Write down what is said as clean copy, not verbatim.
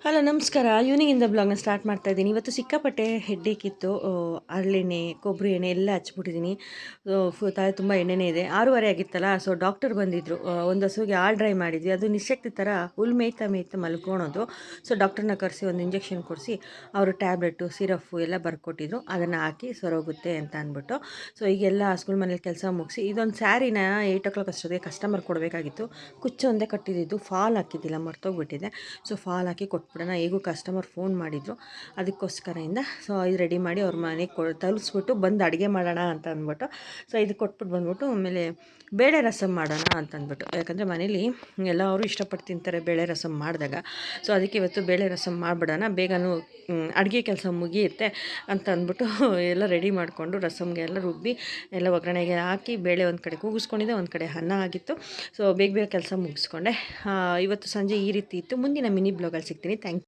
Hello ನಮಸ್ಕಾರ. ಈವ್ನಿಂಗಿಂದ ಬ್ಲಾಗ್ನ start ಮಾಡ್ತಾ ಇದ್ದೀನಿ. ಇವತ್ತು ಸಿಕ್ಕಾಪಟ್ಟೆ ಹೆಡ್ಡೇಕಿತ್ತು. ಹರಳೆಣ್ಣೆ, ಕೊಬ್ಬರಿ ಎಣ್ಣೆ ಎಲ್ಲ ಹಚ್ಬಿಟ್ಟಿದ್ದೀನಿ. ತಲೆ ತುಂಬ ಎಣ್ಣೆನೇ ಇದೆ. 6:30 ಆಗಿತ್ತಲ್ಲ, ಸೊ ಡಾಕ್ಟರ್ ಬಂದಿದ್ದರು. ಒಂದು ಹಸುವಿಗೆ ಹಾಲು ಡ್ರೈ ಮಾಡಿದ್ವಿ. ಅದು ನಿಶಕ್ತಿ ಥರ ಹುಲ್ ಮೇಯ್ತಾ ಮೇಯ್ತಾ ಮಲ್ಕೊಳೋದು. ಸೊ ಡಾಕ್ಟರ್ನ ಕರೆಸಿ ಒಂದು ಇಂಜೆಕ್ಷನ್ ಕೊಡಿಸಿ ಅವರು ಟ್ಯಾಬ್ಲೆಟು ಸಿರಫು ಎಲ್ಲ ಬರ್ಕೊಟ್ಟಿದ್ರು. ಅದನ್ನು ಹಾಕಿ ಸರೋಗುತ್ತೆ ಅಂತ ಅಂದ್ಬಿಟ್ಟು. ಸೊ ಈಗೆಲ್ಲ ಹಸುಗಳ ಮನೇಲಿ ಕೆಲಸ ಮುಗಿಸಿ ಇದೊಂದು ಸ್ಯಾರಿನ 8 ಅಷ್ಟೊತ್ತಿಗೆ ಕಸ್ಟಮರ್ ಕೊಡಬೇಕಾಗಿತ್ತು. ಕುಚ್ಚು ಒಂದೇ ಕಟ್ಟಿದ್ದು, ಫಾಲ್ ಹಾಕಿದ್ದಿಲ್ಲ, ಮರ್ತೋಗ್ಬಿಟ್ಟಿದೆ. ಸೊ ಫಾಲ್ ಹಾಕಿ ಕೊಟ್ಬಿಡೋಣ. ಹೇಗೂ ಕಸ್ಟಮರ್ ಫೋನ್ ಮಾಡಿದರು, ಅದಕ್ಕೋಸ್ಕರದಿಂದ ಸೊ ಇದು ರೆಡಿ ಮಾಡಿ ಅವ್ರ ಮನೆಗೆ ತಲುಪಿಸ್ಬಿಟ್ಟು ಬಂದು ಅಡುಗೆ ಮಾಡೋಣ ಅಂತ ಅಂದ್ಬಿಟ್ಟು. ಸೊ ಇದು ಕೊಟ್ಬಿಟ್ಟು ಬಂದ್ಬಿಟ್ಟು ಆಮೇಲೆ ಬೇಳೆ ರಸಮ್ ಮಾಡೋಣ ಅಂತ ಅಂದ್ಬಿಟ್ಟು, ಯಾಕಂದರೆ ಮನೇಲಿ ಎಲ್ಲರೂ ಇಷ್ಟಪಟ್ಟು ತಿಂತಾರೆ ಬೇಳೆ ರಸಮ್ ಮಾಡಿದಾಗ. ಸೊ ಅದಕ್ಕೆ ಇವತ್ತು ಬೇಳೆ ರಸಮ್ ಮಾಡಿಬಿಡೋಣ, ಬೇಗನೂ ಅಡುಗೆ ಕೆಲಸ ಮುಗಿಯುತ್ತೆ ಅಂತ ಅಂದ್ಬಿಟ್ಟು ಎಲ್ಲ ರೆಡಿ ಮಾಡಿಕೊಂಡು ರಸಮ್ಗೆ ಎಲ್ಲ ರುಬ್ಬಿ ಎಲ್ಲ ಒಗ್ಗರಣೆಗೆ ಹಾಕಿ ಬೇಳೆ ಒಂದು ಕಡೆ ಕೂಗಿಸ್ಕೊಂಡಿದ್ದೆ, ಒಂದು ಕಡೆ ಅನ್ನ ಆಗಿತ್ತು. ಸೊ ಬೇಗ ಬೇಗ ಕೆಲಸ ಮುಗಿಸ್ಕೊಂಡೆ. ಇವತ್ತು ಸಂಜೆ ಈ ರೀತಿ ಇತ್ತು. ಮುಂದಿನ ಮಿನಿ ಬ್ಲಾಗಲ್ಲಿ ಸಿಗ್ತೀನಿ. Thank you.